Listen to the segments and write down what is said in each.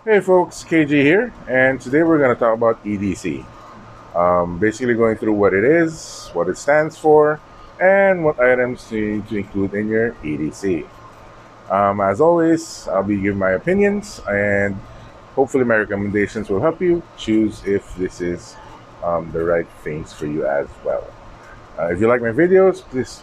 Hey folks, KG here, and today we're going to talk about EDC. Basically, going through what it is, what it stands for, and what items you need to include in your EDC. As always, I'll be giving my opinions, and hopefully, my recommendations will help you choose if this is the right things for you as well. If you like my videos,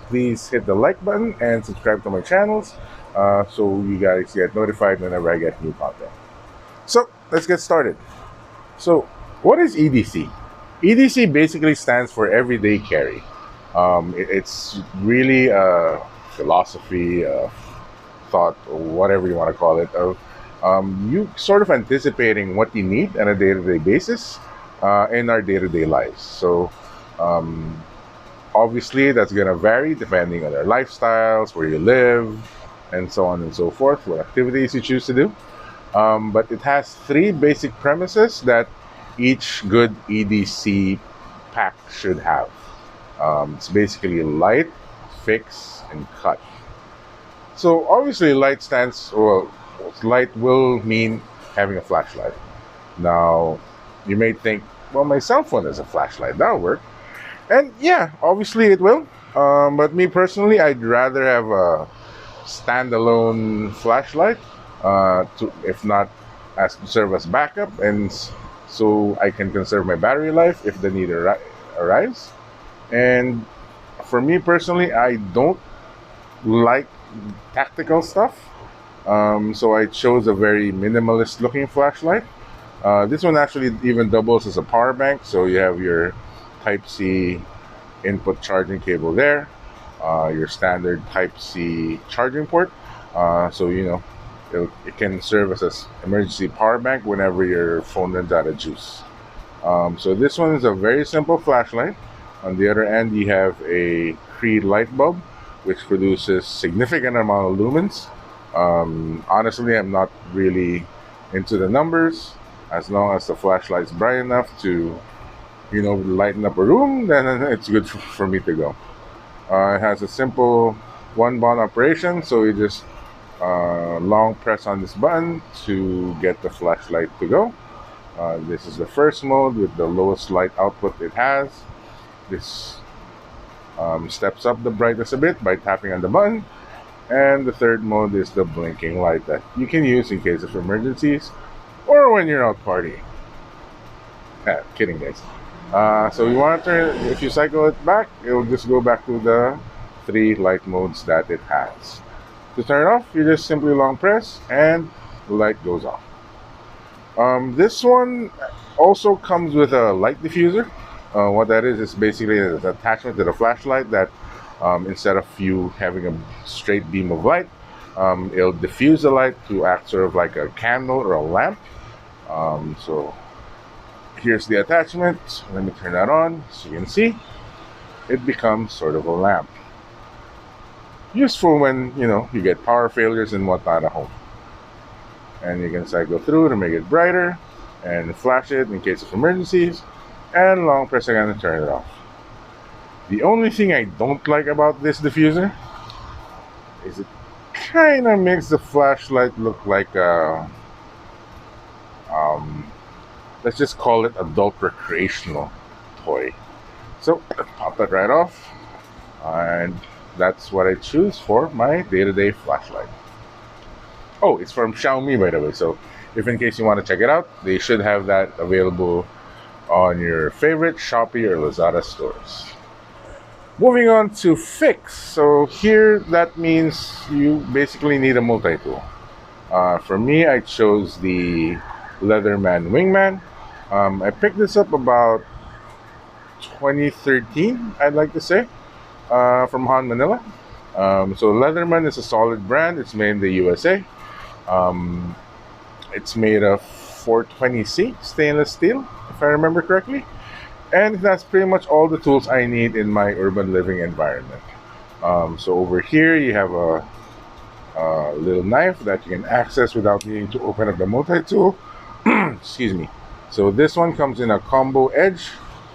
please hit the like button and subscribe to my channels so you guys get notified whenever I get new content. So let's get started. So, what is EDC? EDC basically stands for Everyday Carry. It's really a philosophy, a thought, or whatever you want to call it, of you sort of anticipating what you need on a day to day basis in our day to day lives. So, um, obviously, that's going to vary depending on our lifestyles, where you live, and so on and so forth, what activities you choose to do. But it has three basic premises that each good EDC pack should have. It's basically light, fix, and cut. So obviously, light will mean having a flashlight. Now, you may think, well, my cell phone is a flashlight. That'll work. And yeah, obviously it will. But me personally, I'd rather have a standalone flashlight, if not as to serve as backup, and so I can conserve my battery life if the need arrives. And for me personally, I don't like tactical stuff, so I chose a very minimalist looking flashlight. This one actually even doubles as a power bank, so you have your Type C input charging cable there, your standard Type C charging port. So it can serve as an emergency power bank whenever your phone runs out of juice. So this one is a very simple flashlight. On the other end, you have a Cree light bulb, which produces significant amount of lumens. Honestly, I'm not really into the numbers. As long as the flashlight's bright enough to, lighten up a room, then it's good for me to go. It has a simple one bond operation, so you just long press on this button to get the flashlight to go. This is the first mode with the lowest light output it has. This steps up the brightness a bit by tapping on the button. And the third mode is the blinking light that you can use in case of emergencies or when you're out partying. Kidding, guys. So you want to turn, if you cycle it back, it will just go back to the three light modes that it has. To turn it off, you just simply long press and the light goes off. This one also comes with a light diffuser. What that is basically an attachment to the flashlight that instead of you having a straight beam of light, it'll diffuse the light to act sort of like a candle or a lamp. So here's the attachment. Let me turn that on so you can see. It becomes sort of a lamp. Useful when you get power failures and whatnot at home. And you can cycle through to make it brighter and flash it in case of emergencies, and long press again to turn it off. The only thing I don't like about this diffuser is it kind of makes the flashlight look like a let's just call it adult recreational toy. So pop that right off, and that's what I choose for my day-to-day flashlight. Oh, it's from Xiaomi, by the way. So if in case you want to check it out, they should have that available on your favorite Shopee or Lazada stores. Moving on to fix. So here that means you basically need a multi-tool. For me, I chose the Leatherman Wingman. I picked this up about 2013, I'd like to say, from Han Manila. So Leatherman is a solid brand. It's made in the USA. Um, it's made of 420C stainless steel, if I remember correctly. And that's pretty much all the tools I need in my urban living environment. So over here, you have a little knife that you can access without needing to open up the multi-tool. Excuse me. So this one comes in a combo edge.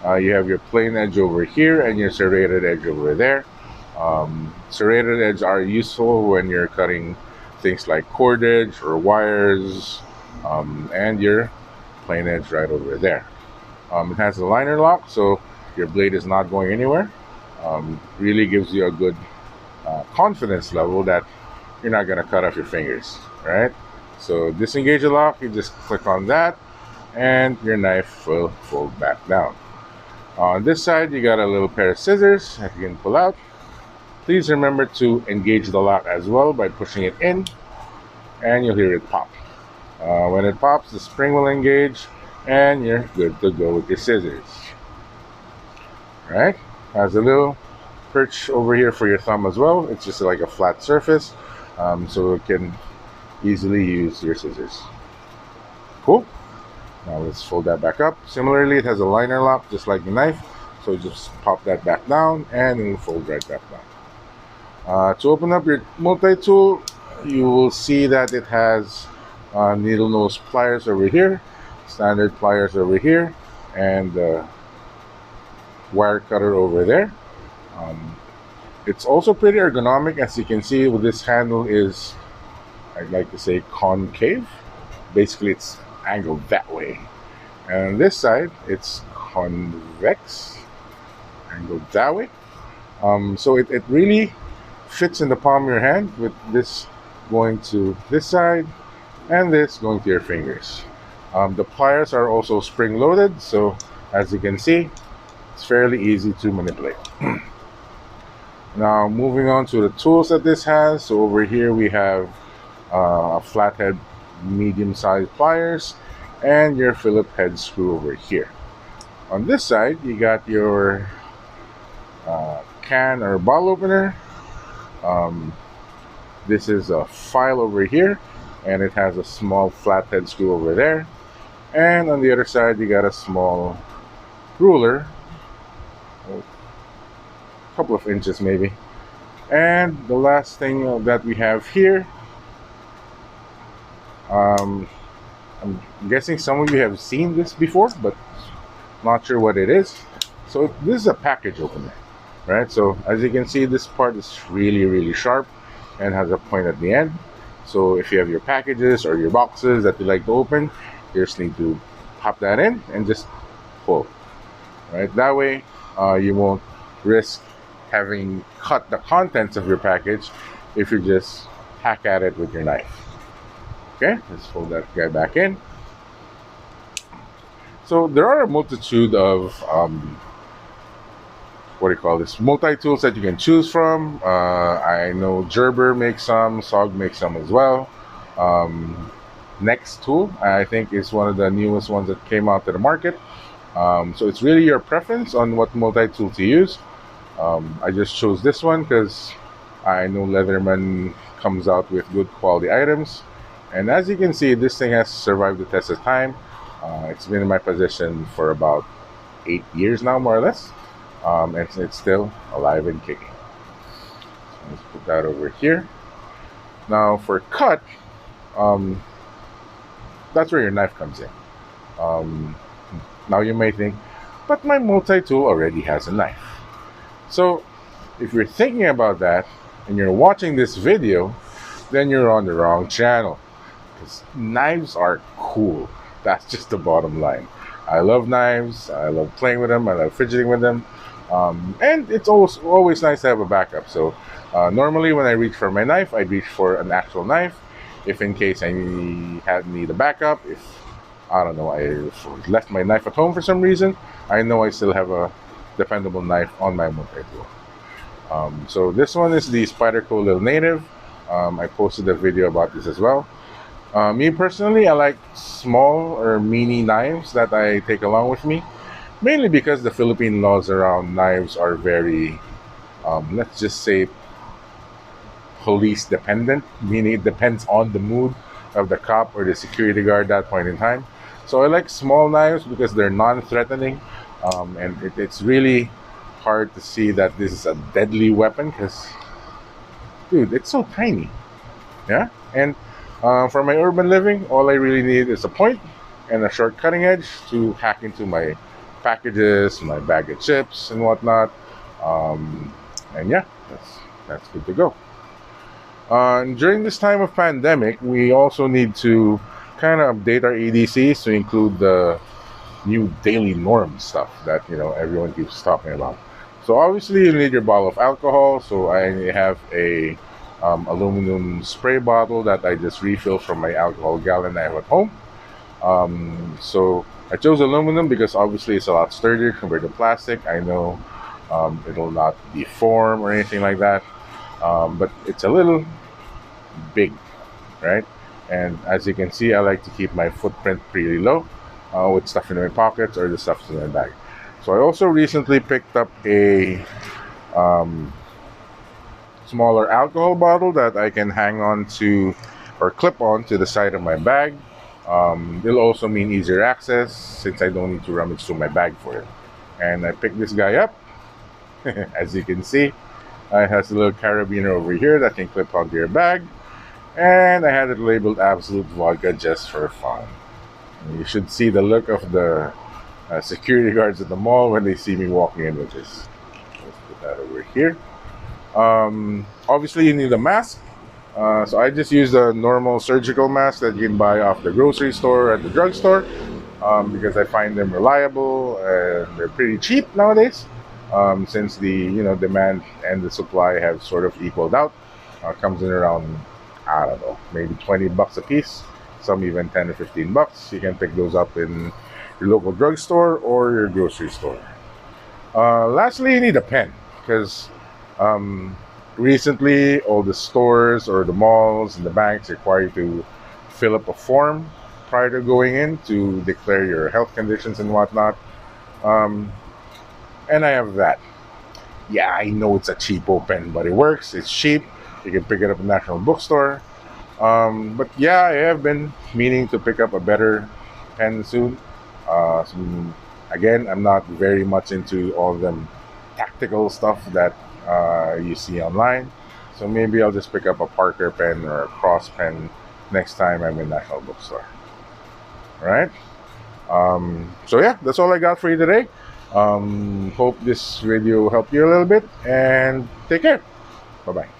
You have your plain edge over here and your serrated edge over there. Serrated edge are useful when you're cutting things like cordage or wires and your plane edge right over there. It has a liner lock, so your blade is not going anywhere. Really gives you a good confidence level that you're not going to cut off your fingers, right? So disengage the lock, you just click on that, and your knife will fold back down. On this side, you got a little pair of scissors that you can pull out. Please remember to engage the lock as well by pushing it in, and you'll hear it pop. When it pops, the spring will engage, and you're good to go with your scissors. Right? Has a little perch over here for your thumb as well. It's just like a flat surface, so it can easily use your scissors. Cool. Now let's fold that back up. Similarly, it has a liner lock just like the knife, so just pop that back down and it'll fold right back down. To open up your multi-tool, you will see that it has needle nose pliers over here, standard pliers over here, and wire cutter over there. It's also pretty ergonomic, as you can see. With this handle is, I'd like to say, concave. Basically, it's angled that way, and on this side it's convex, angled that way. So it really fits in the palm of your hand, with this going to this side and this going to your fingers. The pliers are also spring loaded, so as you can see, it's fairly easy to manipulate. Now moving on to the tools that this has. So over here we have a flathead medium-sized pliers and your Phillips head screw over here. On this side you got your can or bottle opener. This is a file over here, and it has a small flathead screw over there, and on the other side you got a small ruler, a couple of inches maybe. And the last thing that we have here, I'm guessing some of you have seen this before, but not sure what it is. So this is a package opener, right? So as you can see, this part is really sharp and has a point at the end. So if you have your packages or your boxes that you like to open, you just need to pop that in and just pull, right? That way you won't risk having cut the contents of your package if you just hack at it with your knife. Okay, let's fold that guy back in. So there are a multitude of multi-tools that you can choose from. I know Gerber makes some, SOG makes some as well. Next Tool, I think, is one of the newest ones that came out to the market. So it's really your preference on what multi-tool to use. I just chose this one because I know Leatherman comes out with good quality items. And as you can see, this thing has survived the test of time. It's been in my possession for about 8 years now, more or less. And it's still alive and kicking. So let's put that over here. Now for cut, that's where your knife comes in. Now you may think, but my multi-tool already has a knife. So if you're thinking about that and you're watching this video, then you're on the wrong channel. Because knives are cool. That's just the bottom line. I love knives. I love playing with them. I love fidgeting with them. And it's always nice to have a backup. So normally when I reach for my knife, I reach for an actual knife. If in case I need a backup, if I don't know, I left my knife at home for some reason, I know I still have a dependable knife on my multi-tool. So this one is the Spyderco Little Native. I posted a video about this as well. Me personally, I like small or mini knives that I take along with me, mainly because the Philippine laws around knives are very, let's just say, police dependent, meaning it depends on the mood of the cop or the security guard at that point in time. So I like small knives because they're non-threatening, and it's really hard to see that this is a deadly weapon because, dude, it's so tiny. Yeah, and for my urban living, all I really need is a point and a short cutting edge to hack into my packages, my bag of chips and whatnot. And yeah, that's good to go. During this time of pandemic, we also need to kind of update our EDCs to include the new daily norm stuff that everyone keeps talking about. So obviously you need your bottle of alcohol. So I have a aluminum spray bottle that I just refill from my alcohol gallon I have at home. So I chose aluminum because obviously it's a lot sturdier compared to plastic. I know it'll not deform or anything like that, but it's a little big, right? And as you can see, I like to keep my footprint pretty low with stuff in my pockets or the stuff in my bag. So I also recently picked up a um, smaller alcohol bottle that I can hang on to or clip on to the side of my bag. It'll also mean easier access since I don't need to rummage through my bag for it. And I picked this guy up. As you can see, it has a little carabiner over here that can clip onto your bag. And I had it labeled Absolute Vodka just for fun. And you should see the look of the security guards at the mall when they see me walking in with this. Let's put that over here. Obviously, you need a mask. So I just use a normal surgical mask that you can buy off the grocery store at the drugstore because I find them reliable and they're pretty cheap nowadays since the demand and the supply have sort of equaled out. Comes in around, I don't know, maybe $20 a piece. Some even 10 or 15 bucks. You can pick those up in your local drugstore or your grocery store. Lastly, you need a pen because recently all the stores or the malls and the banks require you to fill up a form prior to going in to declare your health conditions and whatnot. And I have that. Yeah, I know it's a cheapo pen, but it works. It's cheap. You can pick it up at the National Bookstore. But yeah, I have been meaning to pick up a better pen soon. Again, I'm not very much into all of them tactical stuff that you see online. So maybe I'll just pick up a Parker pen or a Cross pen next time I'm in National Bookstore. All right. So yeah, that's all I got for you today. Hope this video helped you a little bit and take care. Bye bye.